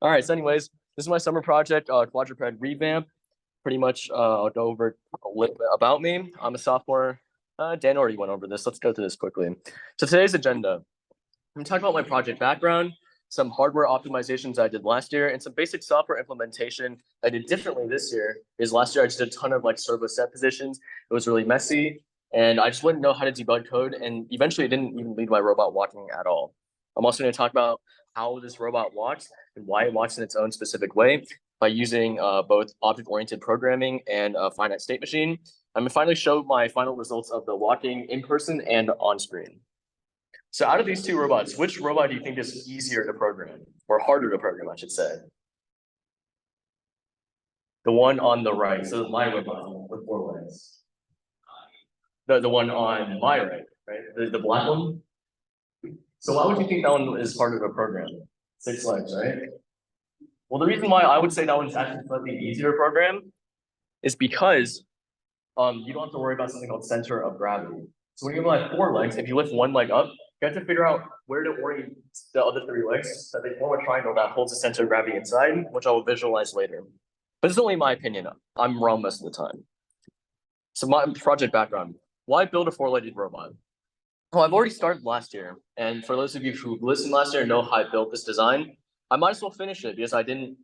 All right, so anyways, this is my summer project, quadruped revamp. Pretty much, I'll go over a little bit about me. I'm a sophomore. Dan already went over this. Let's go through this quickly. So today's agenda, I'm gonna talk about my project background, some hardware optimizations I did last year, and some basic software implementation I did differently this year. Because last year I just did a ton of like servo set positions. It was really messy, and I just wouldn't know how to debug code, and eventually it didn't even lead my robot walking at all. I'm also going to talk about how this robot walks and why it walks in its own specific way by using both object-oriented programming and a finite state machine. I'm going to finally show my final results of the walking in person and on screen. So out of these two robots, which robot do you think is easier to program, or harder to program, I should say? The one on the right, so my robot with 4 legs. The one on my right, right? The black one? So why would you think that one is harder to program? 6 legs, right? Well, the reason why I would say that one's actually slightly easier to program is because you don't have to worry about something called center of gravity. So when you have like 4 legs, if you lift one leg up, you have to figure out where to orient the other 3 legs so that they form a triangle that holds the center of gravity inside, which I will visualize later. But it's only my opinion. I'm wrong most of the time. So my project background, why build a 4-legged robot? Well, I've already started last year, and for those of you who listened last year and know how I built this design, I might as well finish it because I didn't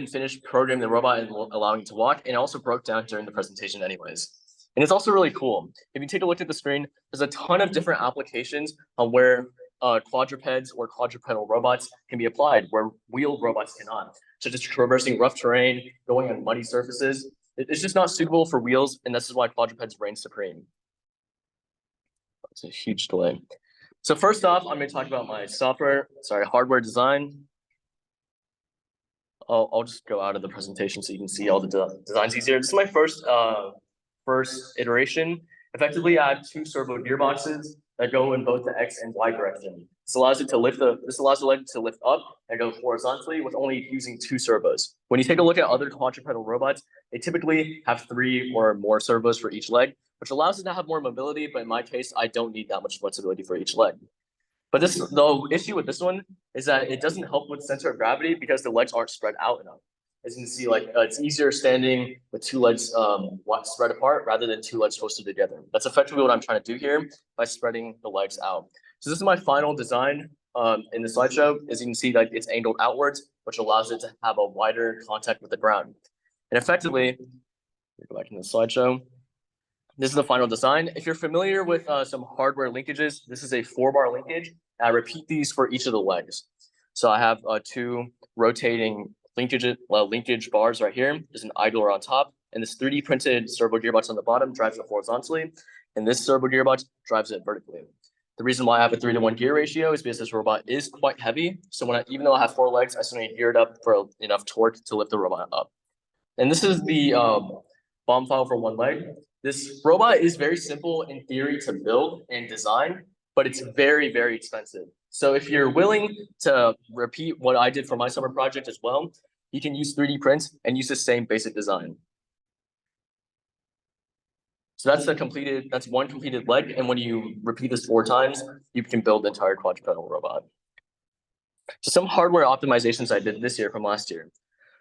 finish programming the robot and allowing it to walk, and it also broke down during the presentation anyways. And it's also really cool. If you take a look at the screen, there's a ton of different applications on where quadrupeds or quadrupedal robots can be applied, where wheeled robots cannot, such as traversing rough terrain, going on muddy surfaces. It's just not suitable for wheels, and this is why quadrupeds reign supreme. It's a huge delay. So first off, I'm going to talk about my hardware design. I'll just go out of the presentation so you can see all the designs easier. This is my first iteration. Effectively, I have 2 servo gearboxes that go in both the X and Y direction. This allows the leg to lift up and go horizontally with only using 2 servos. When you take a look at other quadrupedal robots, they typically have 3 or more servos for each leg, which allows it to have more mobility, but in my case, I don't need that much flexibility for each leg. But the issue with this one is that it doesn't help with center of gravity because the legs aren't spread out enough. As you can see, it's easier standing with 2 legs spread apart rather than 2 legs closer together. That's effectively what I'm trying to do here by spreading the legs out. So this is my final design in the slideshow. As you can see, it's angled outwards, which allows it to have a wider contact with the ground. And effectively, go back in the slideshow. This is the final design. If you're familiar with some hardware linkages, this is a 4-bar linkage. I repeat these for each of the legs. So I have 2 rotating linkage bars right here. There's an idler on top, and this 3D printed servo gearbox on the bottom drives it horizontally, and this servo gearbox drives it vertically. The reason why I have a 3-to-1 gear ratio is because this robot is quite heavy. So even though I have 4 legs, I still need to gear it up for enough torque to lift the robot up. And this is the BOM file for 1 leg. This robot is very simple in theory to build and design, but it's very, very expensive. So if you're willing to repeat what I did for my summer project as well, you can use 3D prints and use the same basic design. So that's one completed leg, and when you repeat this 4 times, you can build the entire quadrupedal robot. So some hardware optimizations I did this year from last year.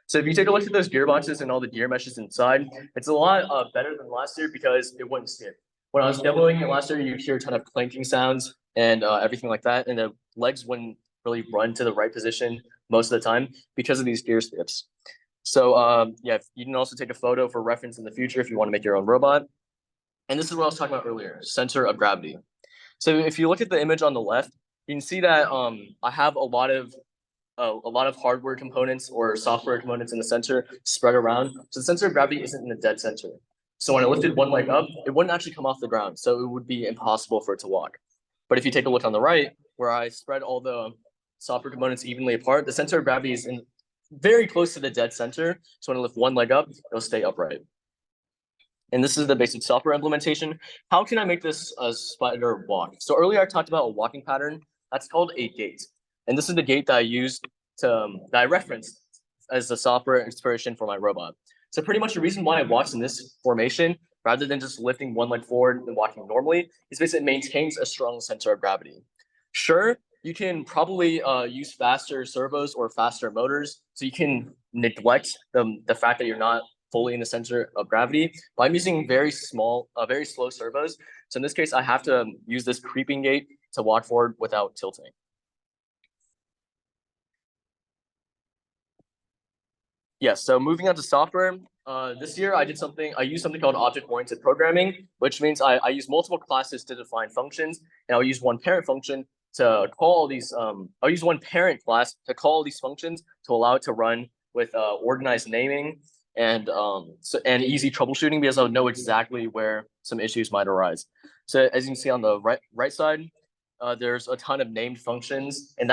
So if you take a look at those gearboxes and all the gear meshes inside, it's a lot better than last year because it wouldn't skip. When I was demoing it last year, you'd hear a ton of clanking sounds and everything like that, and the legs wouldn't really run to the right position most of the time because of these gear skips. So yeah, you can also take a photo for reference in the future if you want to make your own robot. And this is what I was talking about earlier, center of gravity. So if you look at the image on the left, you can see that I have a lot of hardware components or software components in the center spread around. So the center of gravity isn't in the dead center. So when I lifted 1 leg up, it wouldn't actually come off the ground. So it would be impossible for it to walk. But if you take a look on the right, where I spread all the software components evenly apart, the center of gravity is very close to the dead center. So when I lift 1 leg up, it'll stay upright. And this is the basic software implementation. How can I make this a spider walk? So earlier I talked about a walking pattern. That's called a gait. And this is the gait that I referenced as the software inspiration for my robot. So pretty much the reason why it walks in this formation, rather than just lifting 1 leg forward and walking normally, is because it maintains a strong center of gravity. Sure, you can probably use faster servos or faster motors, so you can neglect the fact that you're not fully in the center of gravity. But I'm using very slow servos. So in this case, I have to use this creeping gate to walk forward without tilting. Yes, so moving on to software, this year I used something called object-oriented programming, which means I use multiple classes to define functions, and I'll use one parent function to call these, I'll use one parent class to call these functions to allow it to run with organized naming and easy troubleshooting, because I'll know exactly where some issues might arise. So as you can see on the right side, there's a ton of named functions, and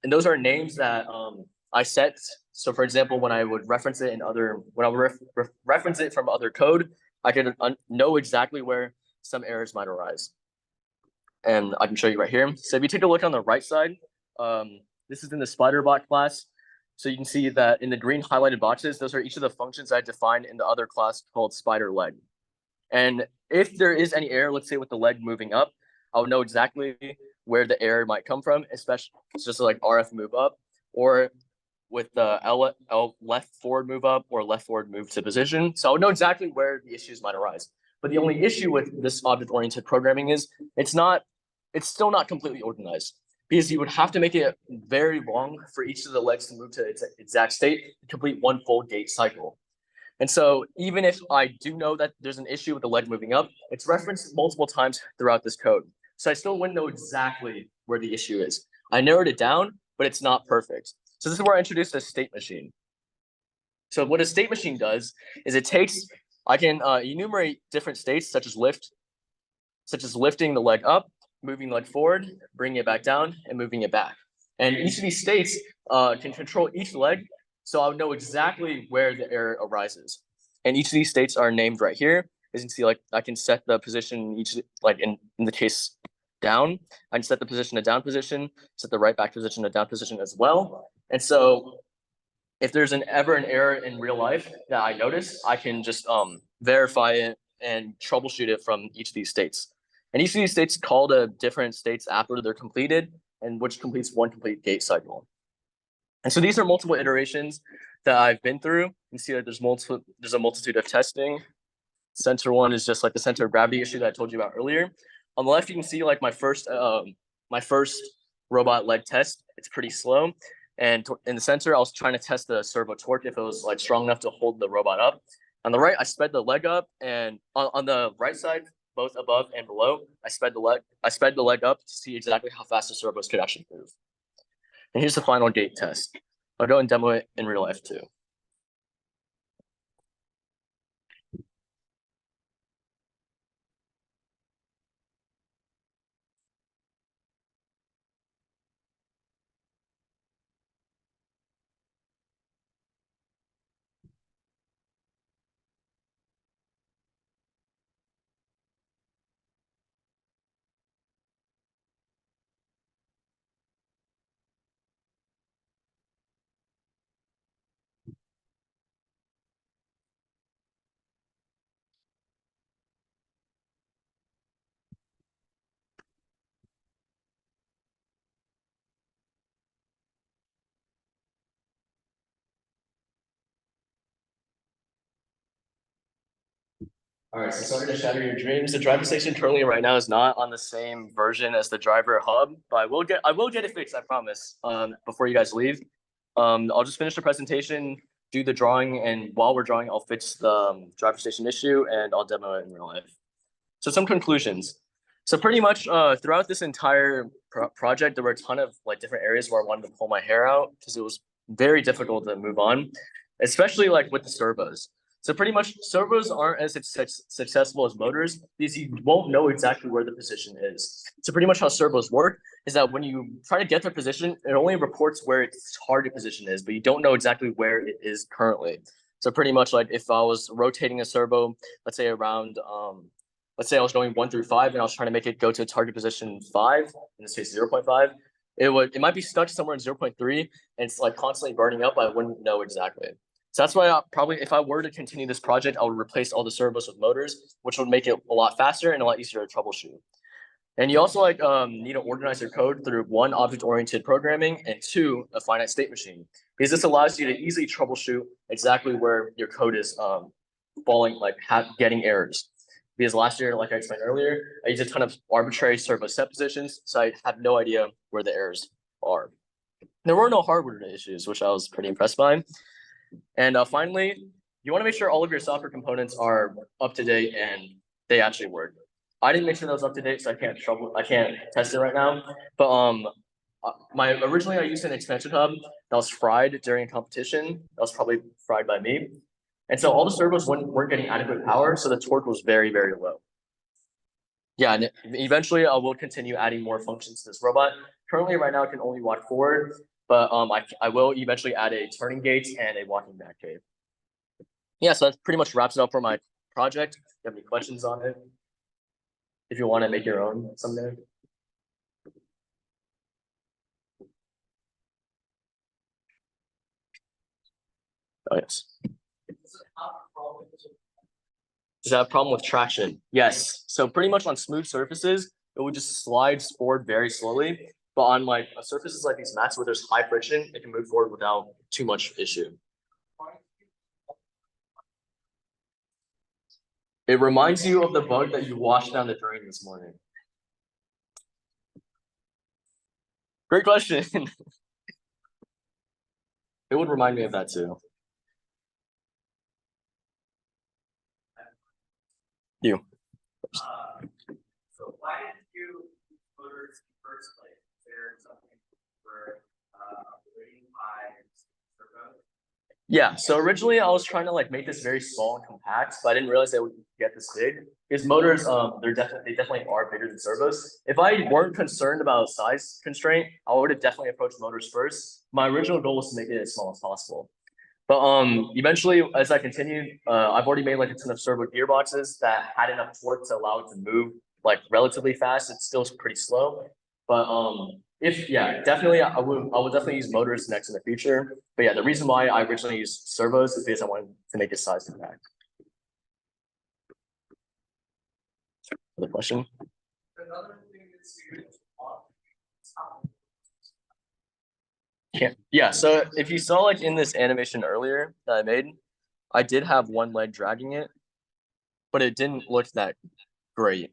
those are names that I set. So for example, when I would reference it reference it from other code, I could know exactly where some errors might arise. And I can show you right here. So if you take a look on the right side, this is in the SpiderBot class. So you can see that in the green highlighted boxes, those are each of the functions I defined in the other class called spider leg. And if there is any error, let's say with the leg moving up, I'll know exactly where the error might come from, especially it's just like RF move up, or with the L left forward move up or left forward move to position. So I'll know exactly where the issues might arise. But the only issue with this object-oriented programming is it's still not completely organized, because you would have to make it very long for each of the legs to move to its exact state to complete one full gate cycle. And so even if I do know that there's an issue with the leg moving up, it's referenced multiple times throughout this code. So I still wouldn't know exactly where the issue is. I narrowed it down, but it's not perfect. So this is where I introduced a state machine. So what a state machine does is I can enumerate different states, such as lifting the leg up, moving the leg forward, bringing it back down, and moving it back. And each of these states can control each leg, so I'll know exactly where the error arises. And each of these states are named right here. As you can see, like I can set the position in the case down. I can set the position to down position, set the right back position to down position as well. And so if there's ever an error in real life that I notice, I can just verify it and troubleshoot it from each of these states. And each of these states call to different states after they're completed, and which completes one complete gate cycle. And so these are multiple iterations that I've been through. You can see that there's a multitude of testing. Center one is just like the center of gravity issue that I told you about earlier. On the left, you can see like my first robot leg test. It's pretty slow. And in the center, I was trying to test the servo torque if it was like strong enough to hold the robot up. On the right, I sped the leg up, and on the right side, both above and below, I sped the leg up to see exactly how fast the servos could actually move. And here's the final gate test. I'll go and demo it in real life too. All right, so sorry to shatter your dreams. The driver station currently right now is not on the same version as the driver hub, but I will get it fixed, I promise, before you guys leave. I'll just finish the presentation, do the drawing, and while we're drawing, I'll fix the driver station issue and I'll demo it in real life. So some conclusions. So pretty much throughout this entire project, there were a ton of like different areas where I wanted to pull my hair out because it was very difficult to move on, especially like with the servos. So pretty much servos aren't as successful as motors because you won't know exactly where the position is. So pretty much how servos work is that when you try to get their position, it only reports where its target position is, but you don't know exactly where it is currently. So pretty much like if I was rotating a servo, let's say around, let's say I was going 1 through 5 and I was trying to make it go to target position 5, in this case 0.5, it might be stuck somewhere in 0.3 and it's like constantly burning up, but I wouldn't know exactly. So that's why if I were to continue this project, I would replace all the servos with motors, which would make it a lot faster and a lot easier to troubleshoot. And you also need to organize your code through one, object-oriented programming, and two, a finite state machine. Because this allows you to easily troubleshoot exactly where your code is falling, getting errors. Because last year, like I explained earlier, I used a ton of arbitrary servo set positions, so I have no idea where the errors are. There were no hardware issues, which I was pretty impressed by. And finally, you want to make sure all of your software components are up to date and they actually work. I didn't make sure that was up to date, so I can't test it right now. But originally I used an expansion hub that was fried during a competition. That was probably fried by me. And so all the servos weren't getting adequate power, so the torque was very, very low. Yeah, and eventually I will continue adding more functions to this robot. Currently, right now, it can only walk forward, but I will eventually add a turning gate and a walking back cave. Yeah, so that pretty much wraps it up for my project. If you have any questions on it? If you want to make your own someday. Oh, yes. Does it have a problem with traction? Yes. So pretty much on smooth surfaces, it would just slide forward very slowly. But on surfaces like these mats where there's high friction, it can move forward without too much issue. It reminds you of the bug that you washed down the drain this morning. Great question. It would remind me of that too. You. So why did you use motors in the first place? Is there something for rating by servo? Yeah, so originally I was trying to make this very small and compact, but I didn't realize they would get this big. Because motors, they definitely are bigger than servos. If I weren't concerned about size constraint, I would have definitely approached motors first. My original goal was to make it as small as possible. But eventually, as I continued, I've already made a ton of servo gearboxes that had enough torque to allow it to move relatively fast. It's still pretty slow, but definitely I would definitely use motors next in the future. But yeah, the reason why I originally used servos is because I wanted to make it size compact. Other question? Another thing is Yeah, so if you saw in this animation earlier that I made, I did have one leg dragging it, but it didn't look that great.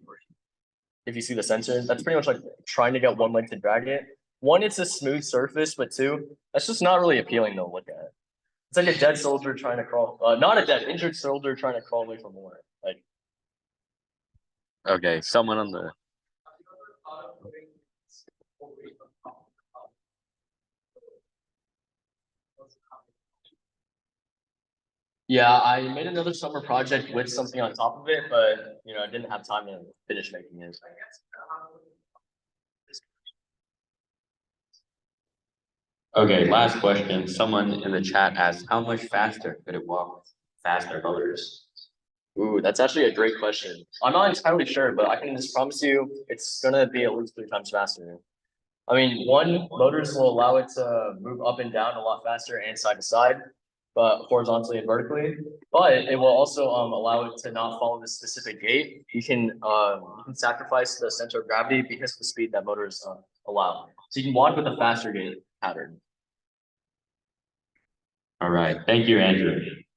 If you see the sensor, that's pretty much trying to get one leg to drag it. One, it's a smooth surface, but two, that's just not really appealing to look at. It's like a dead soldier trying to crawl, not a dead, injured soldier trying to crawl away from war. Okay, someone on the. Yeah, I made another summer project with something on top of it, but I didn't have time to finish making it. Okay, last question. Someone in the chat asked, how much faster could it walk with faster motors? Ooh, that's actually a great question. I'm not entirely sure, but I can just promise you it's gonna be at least 3 times faster. I mean, one, motors will allow it to move up and down a lot faster and side to side, but horizontally and vertically. But it will also allow it to not follow this specific gate. You can sacrifice the center of gravity because of the speed that motors allow. So you can walk with a faster gate pattern. All right. Thank you, Andrew.